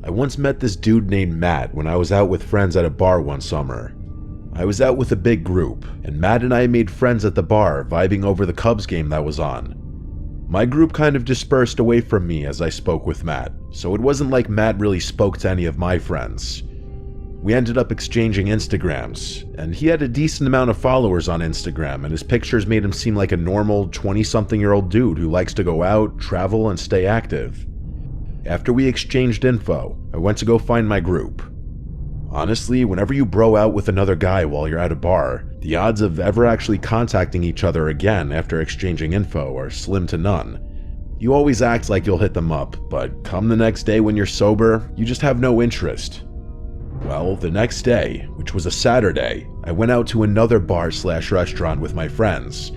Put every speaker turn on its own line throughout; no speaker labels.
I once met this dude named Matt when I was out with friends at a bar one summer. I was out with a big group, and Matt and I made friends at the bar, vibing over the Cubs game that was on. My group kind of dispersed away from me as I spoke with Matt, so it wasn't like Matt really spoke to any of my friends. We ended up exchanging Instagrams, and he had a decent amount of followers on Instagram, and his pictures made him seem like a normal 20-something-year-old dude who likes to go out, travel, and stay active. After we exchanged info, I went to go find my group. Honestly, whenever you bro out with another guy while you're at a bar, the odds of ever actually contacting each other again after exchanging info are slim to none. You always act like you'll hit them up, but come the next day when you're sober, you just have no interest. Well, the next day, which was a Saturday, I went out to another bar/restaurant with my friends.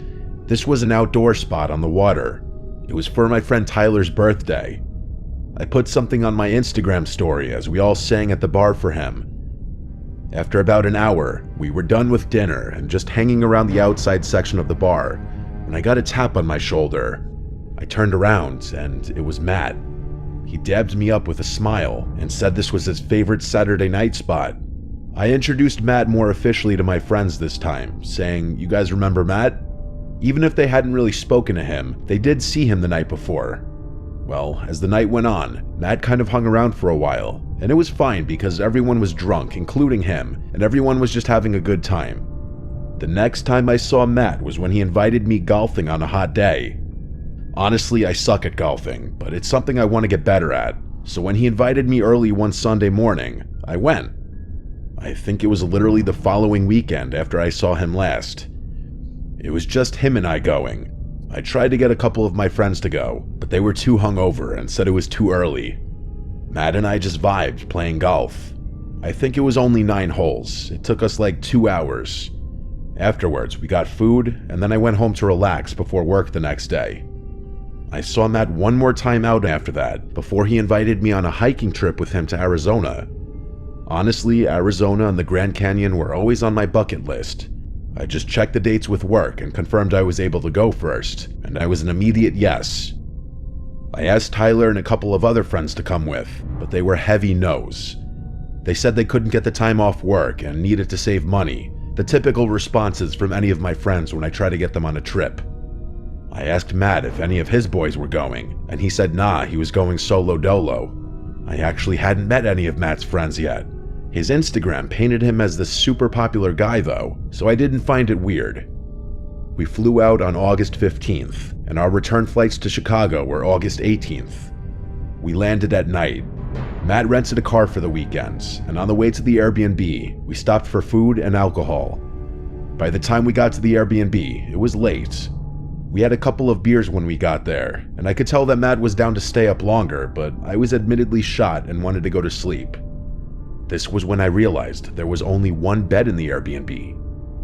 This was an outdoor spot on the water. It was for my friend Tyler's birthday. I put something on my Instagram story as we all sang at the bar for him. After about an hour, we were done with dinner and just hanging around the outside section of the bar when I got a tap on my shoulder. I turned around and it was Matt. He dabbed me up with a smile and said this was his favorite Saturday night spot. I introduced Matt more officially to my friends this time, saying, "You guys remember Matt?" Even if they hadn't really spoken to him, they did see him the night before. Well, as the night went on, Matt kind of hung around for a while, and it was fine because everyone was drunk, including him, and everyone was just having a good time. The next time I saw Matt was when he invited me golfing on a hot day. Honestly, I suck at golfing, but it's something I want to get better at, so when he invited me early one Sunday morning, I went. I think it was literally the following weekend after I saw him last. It was just him and I going. I tried to get a couple of my friends to go, but they were too hungover and said it was too early. Matt and I just vibed playing golf. I think it was only 9 holes. It took us like 2 hours. Afterwards, we got food, and then I went home to relax before work the next day. I saw Matt one more time out after that, before he invited me on a hiking trip with him to Arizona. Honestly, Arizona and the Grand Canyon were always on my bucket list. I just checked the dates with work and confirmed I was able to go first, and I was an immediate yes. I asked Tyler and a couple of other friends to come with, but they were heavy no's. They said they couldn't get the time off work and needed to save money, the typical responses from any of my friends when I try to get them on a trip. I asked Matt if any of his boys were going, and he said nah, he was going solo dolo. I actually hadn't met any of Matt's friends yet. His Instagram painted him as this super popular guy though, so I didn't find it weird. We flew out on August 15th, and our return flights to Chicago were August 18th. We landed at night. Matt rented a car for the weekend, and on the way to the Airbnb, we stopped for food and alcohol. By the time we got to the Airbnb, it was late. We had a couple of beers when we got there, and I could tell that Matt was down to stay up longer, but I was admittedly shot and wanted to go to sleep. This was when I realized there was only one bed in the Airbnb.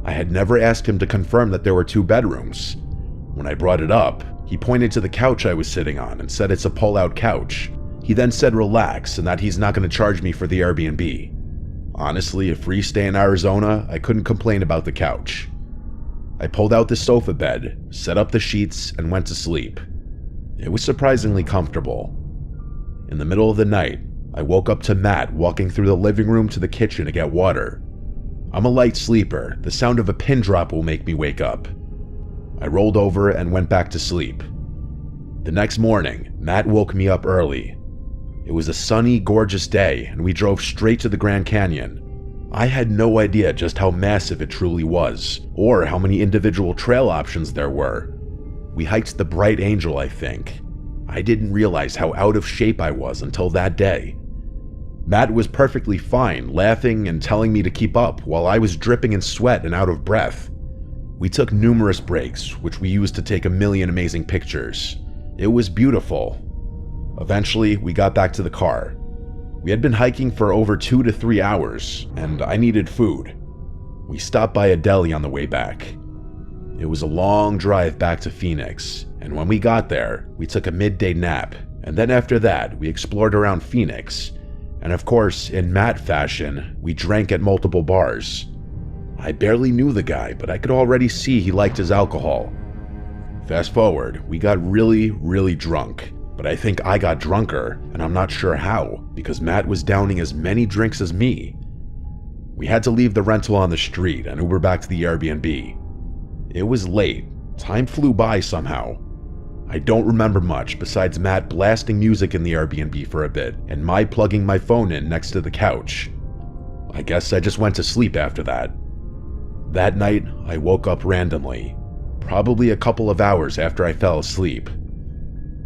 I had never asked him to confirm that there were 2 bedrooms. When I brought it up, he pointed to the couch I was sitting on and said it's a pull-out couch. He then said relax and that he's not going to charge me for the Airbnb. Honestly, a free stay in Arizona, I couldn't complain about the couch. I pulled out the sofa bed, set up the sheets, and went to sleep. It was surprisingly comfortable. In the middle of the night, I woke up to Matt walking through the living room to the kitchen to get water. I'm a light sleeper. The sound of a pin drop will make me wake up. I rolled over and went back to sleep. The next morning, Matt woke me up early. It was a sunny, gorgeous day, and we drove straight to the Grand Canyon. I had no idea just how massive it truly was, or how many individual trail options there were. We hiked the Bright Angel, I think. I didn't realize how out of shape I was until that day. Matt was perfectly fine, laughing and telling me to keep up while I was dripping in sweat and out of breath. We took numerous breaks, which we used to take a million amazing pictures. It was beautiful. Eventually, we got back to the car. We had been hiking for over 2 to 3 hours, and I needed food. We stopped by a deli on the way back. It was a long drive back to Phoenix, and when we got there, we took a midday nap, and then after that, we explored around Phoenix. And of course, in Matt fashion, we drank at multiple bars. I barely knew the guy, but I could already see he liked his alcohol. Fast forward, we got really, really drunk. but I think I got drunker, and I'm not sure how, because Matt was downing as many drinks as me. We had to leave the rental on the street and Uber back to the Airbnb. It was late. Time flew by somehow. I don't remember much besides Matt blasting music in the Airbnb for a bit and my plugging my phone in next to the couch. I guess I just went to sleep after that. That night, I woke up randomly, probably a couple of hours after I fell asleep.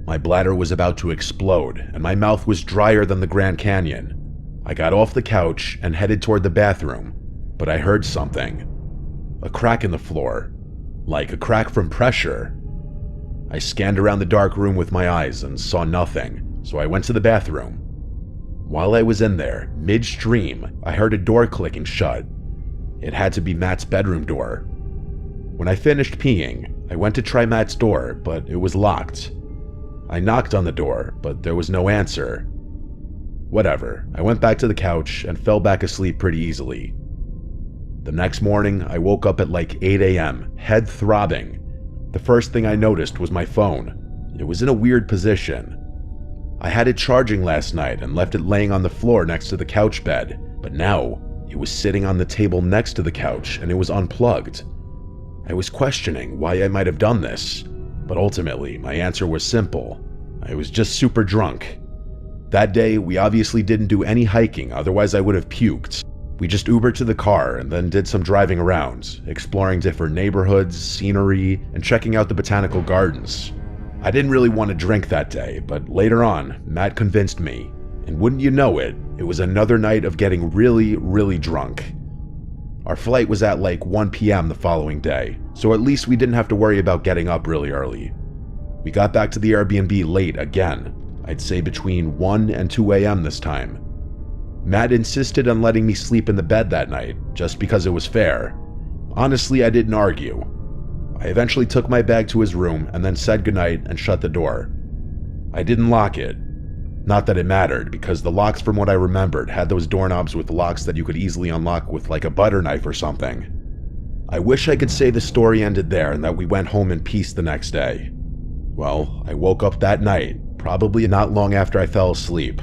My bladder was about to explode and my mouth was drier than the Grand Canyon. I got off the couch and headed toward the bathroom, but I heard something. A crack in the floor, like a crack from pressure. I scanned around the dark room with my eyes and saw nothing, so I went to the bathroom. While I was in there, midstream, I heard a door clicking shut. It had to be Matt's bedroom door. When I finished peeing, I went to try Matt's door, but it was locked. I knocked on the door, but there was no answer. Whatever, I went back to the couch and fell back asleep pretty easily. The next morning, I woke up at like 8 a.m., head throbbing. The first thing I noticed was my phone. It was in a weird position. I had it charging last night and left it laying on the floor next to the couch bed, but now it was sitting on the table next to the couch and it was unplugged. I was questioning why I might have done this, but ultimately my answer was simple. I was just super drunk. That day, we obviously didn't do any hiking, otherwise I would have puked. We just Ubered to the car and then did some driving around, exploring different neighborhoods, scenery, and checking out the botanical gardens. I didn't really want to drink that day, but later on, Matt convinced me, and wouldn't you know it, it was another night of getting really, really drunk. Our flight was at like 1 p.m. the following day, so at least we didn't have to worry about getting up really early. We got back to the Airbnb late again, I'd say between 1 and 2 a.m. this time. Matt insisted on letting me sleep in the bed that night, just because it was fair. Honestly, I didn't argue. I eventually took my bag to his room and then said goodnight and shut the door. I didn't lock it. Not that it mattered, because the locks from what I remembered had those doorknobs with locks that you could easily unlock with like a butter knife or something. I wish I could say the story ended there and that we went home in peace the next day. Well, I woke up that night, probably not long after I fell asleep.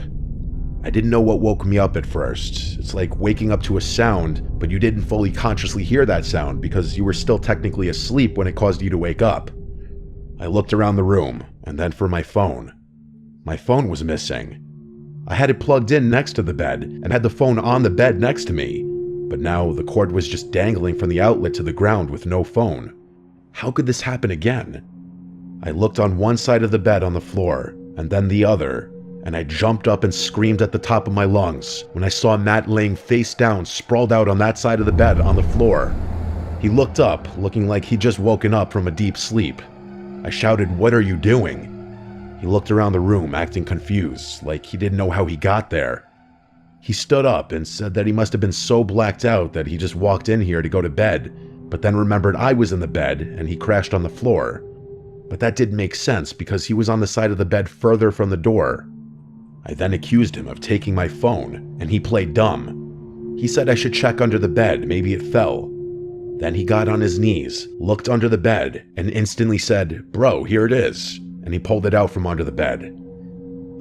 I didn't know what woke me up at first. It's like waking up to a sound, but you didn't fully consciously hear that sound because you were still technically asleep when it caused you to wake up. I looked around the room, and then for my phone. My phone was missing. I had it plugged in next to the bed and had the phone on the bed next to me, but now the cord was just dangling from the outlet to the ground with no phone. How could this happen again? I looked on one side of the bed on the floor, and then the other, and I jumped up and screamed at the top of my lungs when I saw Matt laying face down, sprawled out on that side of the bed on the floor. He looked up, looking like he'd just woken up from a deep sleep. I shouted, "What are you doing?" He looked around the room, acting confused, like he didn't know how he got there. He stood up and said that he must have been so blacked out that he just walked in here to go to bed, but then remembered I was in the bed and he crashed on the floor. But that didn't make sense because he was on the side of the bed further from the door. I then accused him of taking my phone, and he played dumb. He said I should check under the bed, maybe it fell. Then he got on his knees, looked under the bed, and instantly said, "Bro, here it is," and he pulled it out from under the bed.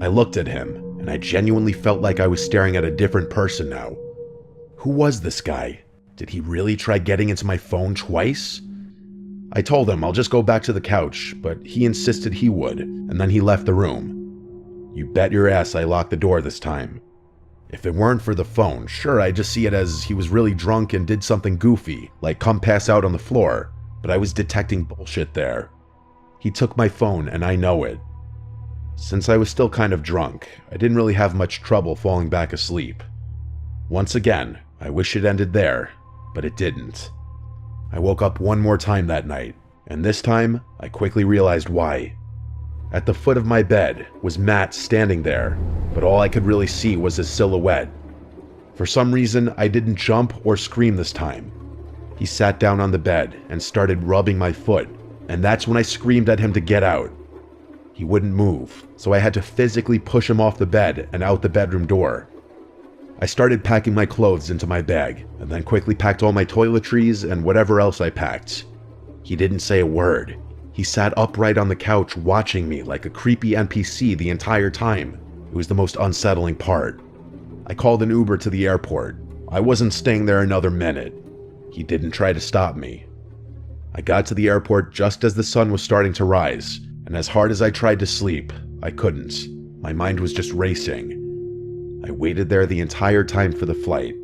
I looked at him, and I genuinely felt like I was staring at a different person now. Who was this guy? Did he really try getting into my phone twice? I told him I'll just go back to the couch, but he insisted he would, and then he left the room. You bet your ass I locked the door this time. If it weren't for the phone, sure, I'd just see it as he was really drunk and did something goofy, like come pass out on the floor, but I was detecting bullshit there. He took my phone, and I know it. Since I was still kind of drunk, I didn't really have much trouble falling back asleep. Once again, I wish it ended there, but it didn't. I woke up one more time that night, and this time, I quickly realized why. At the foot of my bed was Matt standing there, but all I could really see was his silhouette. For some reason, I didn't jump or scream this time. He sat down on the bed and started rubbing my foot, and that's when I screamed at him to get out. He wouldn't move, so I had to physically push him off the bed and out the bedroom door. I started packing my clothes into my bag, and then quickly packed all my toiletries and whatever else I packed. He didn't say a word. He sat upright on the couch watching me like a creepy NPC the entire time. It was the most unsettling part. I called an Uber to the airport. I wasn't staying there another minute. He didn't try to stop me. I got to the airport just as the sun was starting to rise, and as hard as I tried to sleep, I couldn't. My mind was just racing. I waited there the entire time for the flight.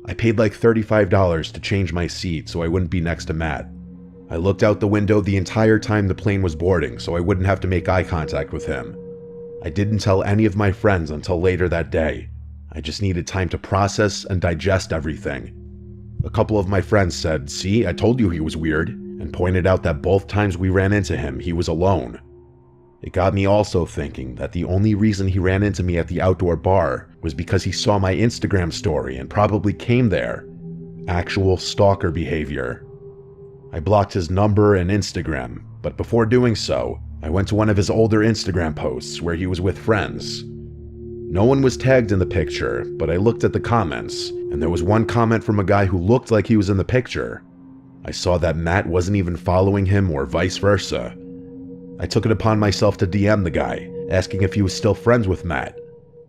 I paid like $35 to change my seat so I wouldn't be next to Matt. I looked out the window the entire time the plane was boarding so I wouldn't have to make eye contact with him. I didn't tell any of my friends until later that day. I just needed time to process and digest everything. A couple of my friends said, "See, I told you he was weird," and pointed out that both times we ran into him, he was alone. It got me also thinking that the only reason he ran into me at the outdoor bar was because he saw my Instagram story and probably came there. Actual stalker behavior. I blocked his number and Instagram, but before doing so, I went to one of his older Instagram posts where he was with friends. No one was tagged in the picture, but I looked at the comments, and there was one comment from a guy who looked like he was in the picture. I saw that Matt wasn't even following him or vice versa. I took it upon myself to DM the guy, asking if he was still friends with Matt.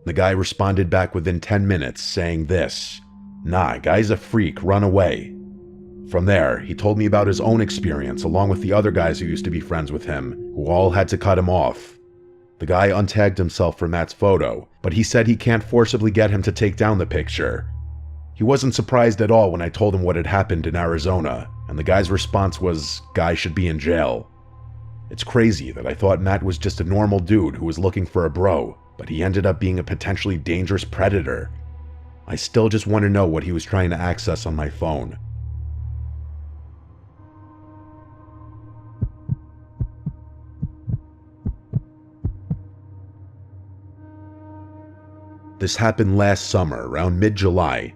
The guy responded back within 10 minutes saying this: "Nah, guy's a freak, run away." From there, he told me about his own experience along with the other guys who used to be friends with him, who all had to cut him off. The guy untagged himself for Matt's photo, but he said he can't forcibly get him to take down the picture. He wasn't surprised at all when I told him what had happened in Arizona, and the guy's response was, "Guy should be in jail." It's crazy that I thought Matt was just a normal dude who was looking for a bro, but he ended up being a potentially dangerous predator. I still just want to know what he was trying to access on my phone. This happened last summer, around mid-July.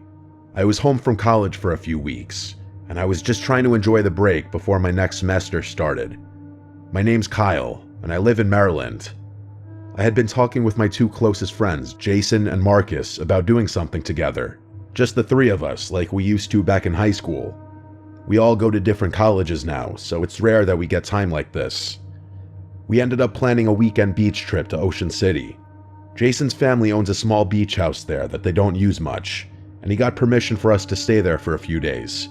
I was home from college for a few weeks, and I was just trying to enjoy the break before my next semester started. My name's Kyle, and I live in Maryland. I had been talking with my two closest friends, Jason and Marcus, about doing something together. Just the three of us, like we used to back in high school. We all go to different colleges now, so it's rare that we get time like this. We ended up planning a weekend beach trip to Ocean City. Jason's family owns a small beach house there that they don't use much, and he got permission for us to stay there for a few days.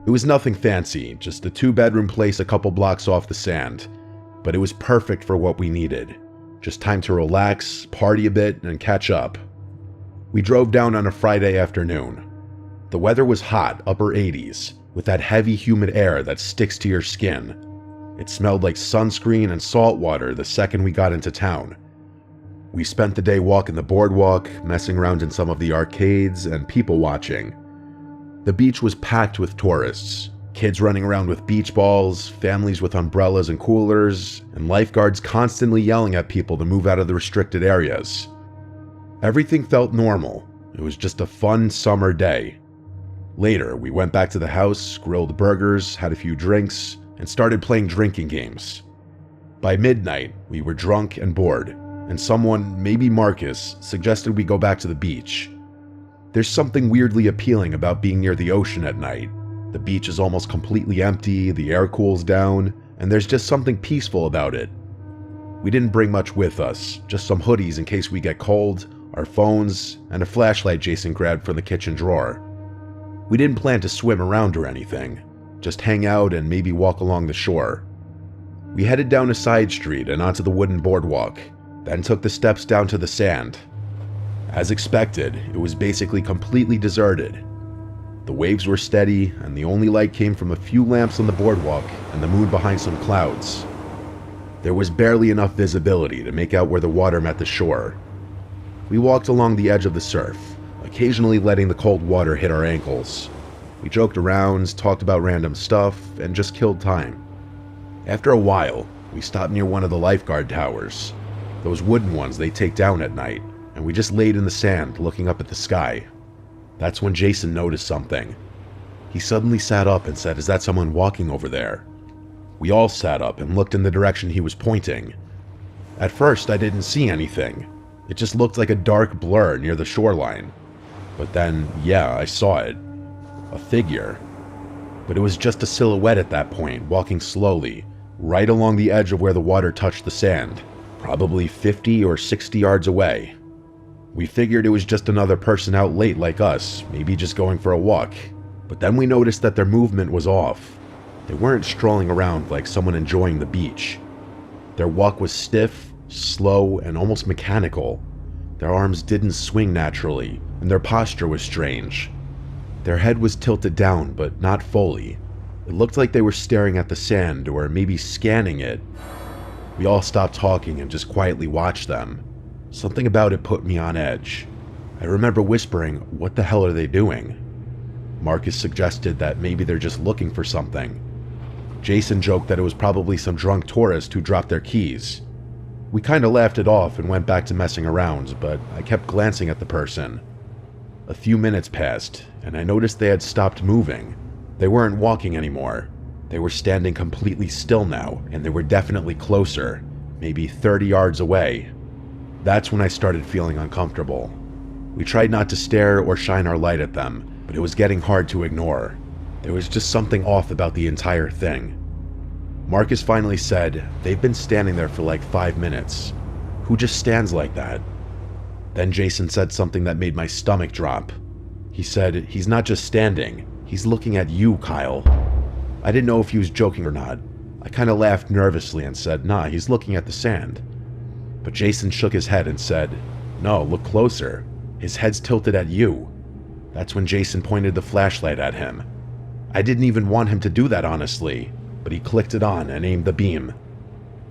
It was nothing fancy, just a 2-bedroom place a couple blocks off the sand, but it was perfect for what we needed. Just time to relax, party a bit, and catch up. We drove down on a Friday afternoon. The weather was hot, upper 80s, with that heavy humid air that sticks to your skin. It smelled like sunscreen and salt water the second we got into town. We spent the day walking the boardwalk, messing around in some of the arcades, and people watching. The beach was packed with tourists, kids running around with beach balls, families with umbrellas and coolers, and lifeguards constantly yelling at people to move out of the restricted areas. Everything felt normal. It was just a fun summer day. Later, we went back to the house, grilled burgers, had a few drinks, and started playing drinking games. By midnight, we were drunk and bored, and someone, maybe Marcus, suggested we go back to the beach. There's something weirdly appealing about being near the ocean at night. The beach is almost completely empty, the air cools down, and there's just something peaceful about it. We didn't bring much with us, just some hoodies in case we get cold, our phones, and a flashlight Jason grabbed from the kitchen drawer. We didn't plan to swim around or anything, just hang out and maybe walk along the shore. We headed down a side street and onto the wooden boardwalk, then took the steps down to the sand. As expected, it was basically completely deserted. The waves were steady, and the only light came from a few lamps on the boardwalk and the moon behind some clouds. There was barely enough visibility to make out where the water met the shore. We walked along the edge of the surf, occasionally letting the cold water hit our ankles. We joked around, talked about random stuff, and just killed time. After a while, we stopped near one of the lifeguard towers. Those wooden ones they take down at night, and we just laid in the sand looking up at the sky. That's when Jason noticed something. He suddenly sat up and said, "Is that someone walking over there?" We all sat up and looked in the direction he was pointing. At first, I didn't see anything. It just looked like a dark blur near the shoreline. But then, yeah, I saw it. A figure. But it was just a silhouette at that point, walking slowly, right along the edge of where the water touched the sand, probably 50 or 60 yards away. We figured it was just another person out late like us, maybe just going for a walk, but then we noticed that their movement was off. They weren't strolling around like someone enjoying the beach. Their walk was stiff, slow, and almost mechanical. Their arms didn't swing naturally, and their posture was strange. Their head was tilted down, but not fully. It looked like they were staring at the sand or maybe scanning it. We all stopped talking and just quietly watched them. Something about it put me on edge. I remember whispering, "What the hell are they doing?" Marcus suggested that maybe they're just looking for something. Jason joked that it was probably some drunk tourist who dropped their keys. We kinda laughed it off and went back to messing around, but I kept glancing at the person. A few minutes passed, and I noticed they had stopped moving. They weren't walking anymore. They were standing completely still now, and they were definitely closer, maybe 30 yards away. That's when I started feeling uncomfortable. We tried not to stare or shine our light at them, but it was getting hard to ignore. There was just something off about the entire thing. Marcus finally said, "They've been standing there for like 5 minutes. Who just stands like that?" Then Jason said something that made my stomach drop. He said, "He's not just standing, he's looking at you, Kyle." I didn't know if he was joking or not. I kinda laughed nervously and said, "Nah, he's looking at the sand." But Jason shook his head and said, "No, look closer. His head's tilted at you." That's when Jason pointed the flashlight at him. I didn't even want him to do that, honestly, but he clicked it on and aimed the beam.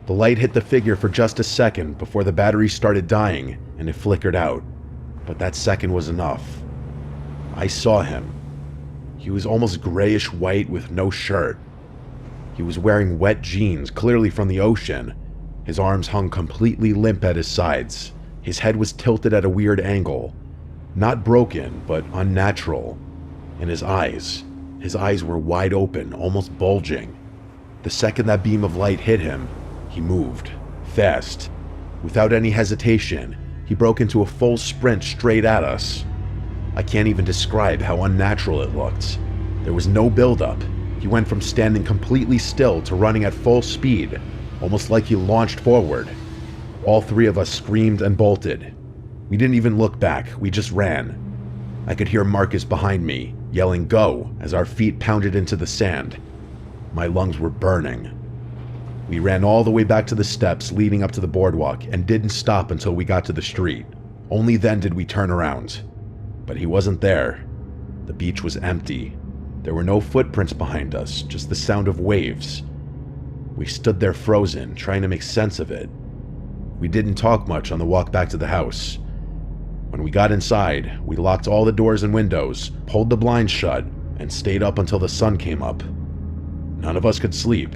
The light hit the figure for just a second before the battery started dying and it flickered out. But that second was enough. I saw him. He was almost grayish white with no shirt. He was wearing wet jeans, clearly from the ocean. His arms hung completely limp at his sides. His head was tilted at a weird angle. Not broken, but unnatural. And his eyes were wide open, almost bulging. The second that beam of light hit him, he moved, fast. Without any hesitation, he broke into a full sprint straight at us. I can't even describe how unnatural it looked. There was no build-up. He went from standing completely still to running at full speed, almost like he launched forward. All three of us screamed and bolted. We didn't even look back, we just ran. I could hear Marcus behind me, yelling "Go!" as our feet pounded into the sand. My lungs were burning. We ran all the way back to the steps leading up to the boardwalk and didn't stop until we got to the street. Only then did we turn around. But he wasn't there. The beach was empty. There were no footprints behind us, just the sound of waves. We stood there frozen, trying to make sense of it. We didn't talk much on the walk back to the house. When we got inside, we locked all the doors and windows, pulled the blinds shut, and stayed up until the sun came up. None of us could sleep.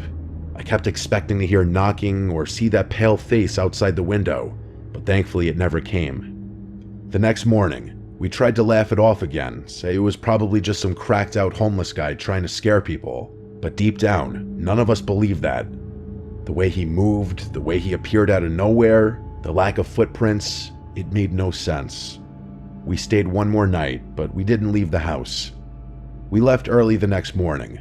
I kept expecting to hear knocking or see that pale face outside the window, but thankfully it never came. The next morning, we tried to laugh it off again, say it was probably just some cracked out homeless guy trying to scare people, but deep down, none of us believed that. The way he moved, the way he appeared out of nowhere, the lack of footprints, it made no sense. We stayed one more night, but we didn't leave the house. We left early the next morning.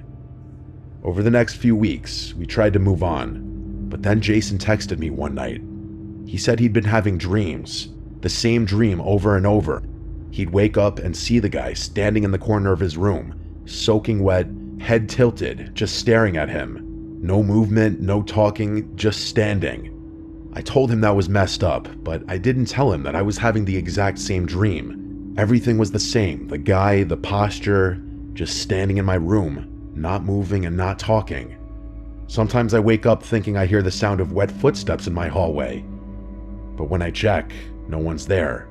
Over the next few weeks, we tried to move on, but then Jason texted me one night. He said he'd been having dreams, the same dream over and over. He'd wake up and see the guy standing in the corner of his room, soaking wet, head tilted, just staring at him. No movement, no talking, just standing. I told him that was messed up, but I didn't tell him that I was having the exact same dream. Everything was the same, the guy, the posture, just standing in my room, not moving and not talking. Sometimes I wake up thinking I hear the sound of wet footsteps in my hallway. But when I check, no one's there.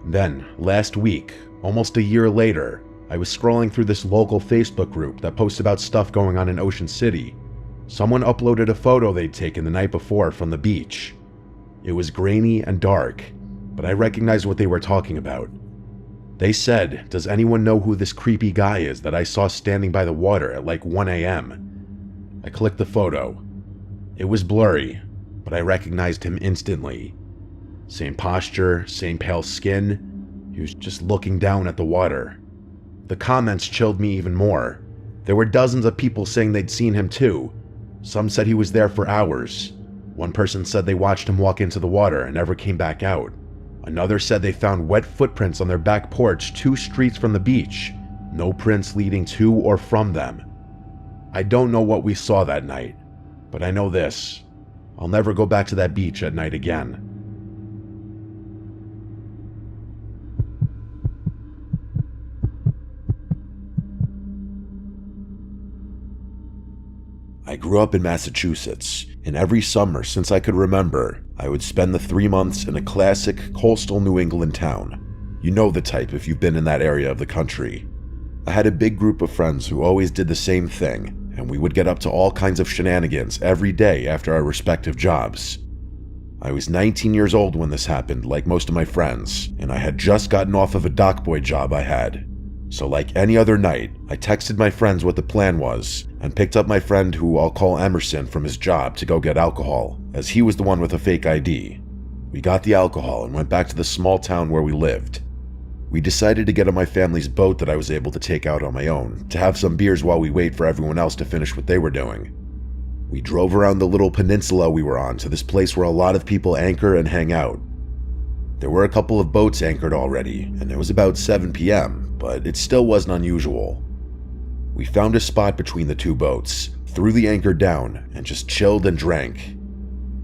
Then, last week, almost a year later, I was scrolling through this local Facebook group that posts about stuff going on in Ocean City. Someone uploaded a photo they'd taken the night before from the beach. It was grainy and dark, but I recognized what they were talking about. They said, "Does anyone know who this creepy guy is that I saw standing by the water at like 1 a.m.? I clicked the photo. It was blurry, but I recognized him instantly. Same posture, same pale skin. He was just looking down at the water. The comments chilled me even more. There were dozens of people saying they'd seen him too. Some said he was there for hours. One person said they watched him walk into the water and never came back out. Another said they found wet footprints on their back porch 2 streets from the beach, no prints leading to or from them. I don't know what we saw that night, but I know this: I'll never go back to that beach at night again. I grew up in Massachusetts, and every summer since I could remember, I would spend the 3 months in a classic coastal New England town. You know the type if you've been in that area of the country. I had a big group of friends who always did the same thing, and we would get up to all kinds of shenanigans every day after our respective jobs. I was 19 years old when this happened, like most of my friends, and I had just gotten off of a dockboy job I had. So like any other night, I texted my friends what the plan was, and picked up my friend, who I'll call Emerson, from his job to go get alcohol, as he was the one with a fake ID. We got the alcohol and went back to the small town where we lived. We decided to get on my family's boat that I was able to take out on my own, to have some beers while we wait for everyone else to finish what they were doing. We drove around the little peninsula we were on to this place where a lot of people anchor and hang out. There were a couple of boats anchored already, and it was about 7 p.m., but it still wasn't unusual. We found a spot between the 2 boats, threw the anchor down, and just chilled and drank.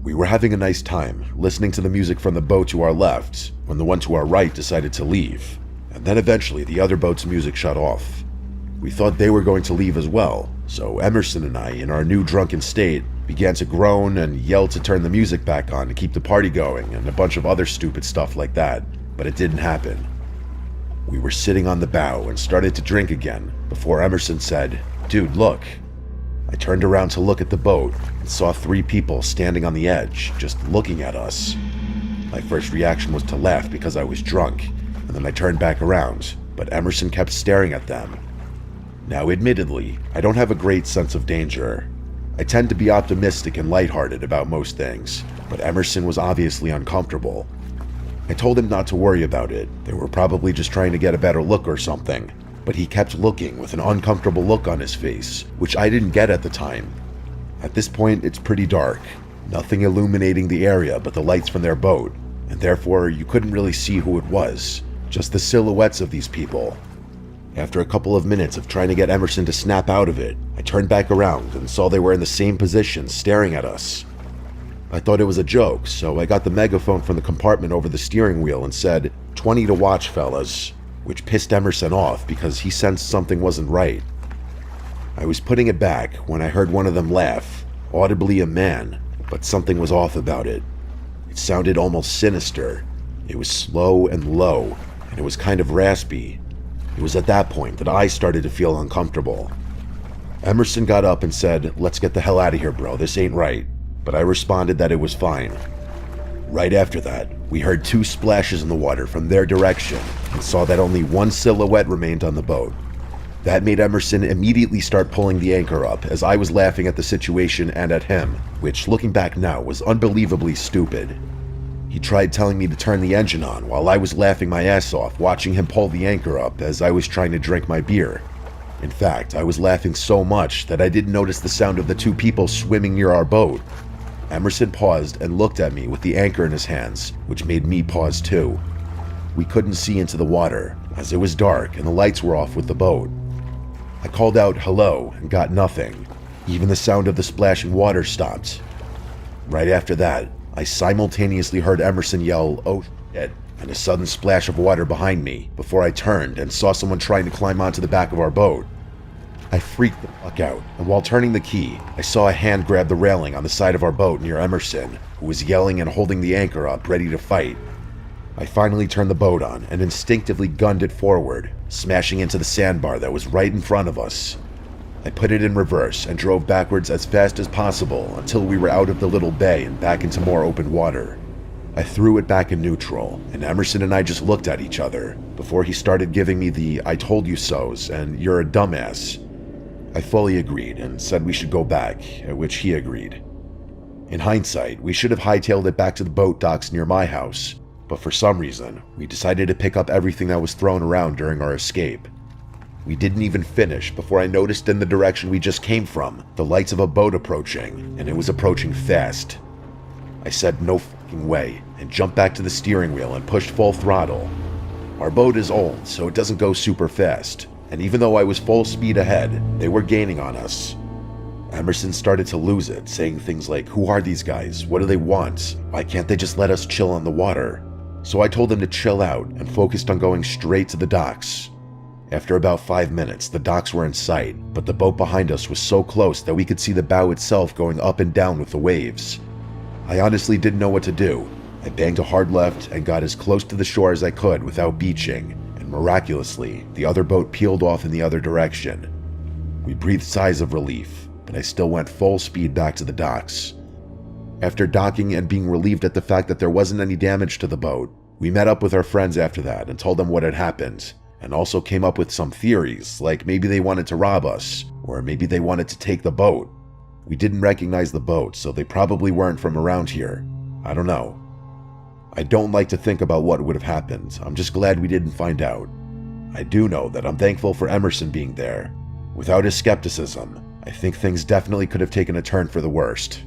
We were having a nice time, listening to the music from the boat to our left, when the one to our right decided to leave, and then eventually the other boat's music shut off. We thought they were going to leave as well, so Emerson and I, in our new drunken state, began to groan and yell to turn the music back on to keep the party going, and a bunch of other stupid stuff like that, but it didn't happen. We were sitting on the bow and started to drink again before Emerson said, "Dude, look." I turned around to look at the boat and saw 3 people standing on the edge, just looking at us. My first reaction was to laugh because I was drunk, and then I turned back around, but Emerson kept staring at them. Now, admittedly, I don't have a great sense of danger. I tend to be optimistic and lighthearted about most things, but Emerson was obviously uncomfortable. I told him not to worry about it. They were probably just trying to get a better look or something, but he kept looking with an uncomfortable look on his face, which I didn't get at the time. At this point, it's pretty dark, nothing illuminating the area but the lights from their boat, and therefore you couldn't really see who it was, just the silhouettes of these people. After a couple of minutes of trying to get Emerson to snap out of it, I turned back around and saw they were in the same position, staring at us. I thought it was a joke, so I got the megaphone from the compartment over the steering wheel and said, "20 to watch, fellas," which pissed Emerson off because he sensed something wasn't right. I was putting it back when I heard one of them laugh, audibly a man, but something was off about it. It sounded almost sinister. It was slow and low, and it was kind of raspy. It was at that point that I started to feel uncomfortable. Emerson got up and said, "Let's get the hell out of here, bro, this ain't right," but I responded that it was fine. Right after that, we heard 2 splashes in the water from their direction and saw that only one silhouette remained on the boat. That made Emerson immediately start pulling the anchor up, as I was laughing at the situation and at him, which, looking back now, was unbelievably stupid. He tried telling me to turn the engine on while I was laughing my ass off watching him pull the anchor up as I was trying to drink my beer. In fact, I was laughing so much that I didn't notice the sound of the 2 people swimming near our boat. Emerson paused and looked at me with the anchor in his hands, which made me pause too. We couldn't see into the water, as it was dark and the lights were off with the boat. I called out hello and got nothing. Even the sound of the splashing water stopped. Right after that, I simultaneously heard Emerson yell, "Oh shit," and a sudden splash of water behind me before I turned and saw someone trying to climb onto the back of our boat. I freaked the fuck out, and while turning the key, I saw a hand grab the railing on the side of our boat near Emerson, who was yelling and holding the anchor up, ready to fight. I finally turned the boat on and instinctively gunned it forward, smashing into the sandbar that was right in front of us. I put it in reverse and drove backwards as fast as possible until we were out of the little bay and back into more open water. I threw it back in neutral, and Emerson and I just looked at each other before he started giving me the "I told you so's" and "you're a dumbass." I fully agreed and said we should go back, at which he agreed. In hindsight, we should have hightailed it back to the boat docks near my house, but for some reason, we decided to pick up everything that was thrown around during our escape. We didn't even finish before I noticed in the direction we just came from the lights of a boat approaching, and it was approaching fast. I said no fucking way and jumped back to the steering wheel and pushed full throttle. Our boat is old, so it doesn't go super fast, and even though I was full speed ahead, they were gaining on us. Emerson started to lose it, saying things like, "Who are these guys? What do they want? Why can't they just let us chill on the water?" So I told him to chill out and focused on going straight to the docks. After about 5 minutes, the docks were in sight, but the boat behind us was so close that we could see the bow itself going up and down with the waves. I honestly didn't know what to do. I banged a hard left and got as close to the shore as I could without beaching, and miraculously, the other boat peeled off in the other direction. We breathed sighs of relief, but I still went full speed back to the docks. After docking and being relieved at the fact that there wasn't any damage to the boat, we met up with our friends after that and told them what had happened, and also came up with some theories, like maybe they wanted to rob us, or maybe they wanted to take the boat. We didn't recognize the boat, so they probably weren't from around here. I don't know. I don't like to think about what would have happened. I'm just glad we didn't find out. I do know that I'm thankful for Emerson being there. Without his skepticism, I think things definitely could have taken a turn for the worst.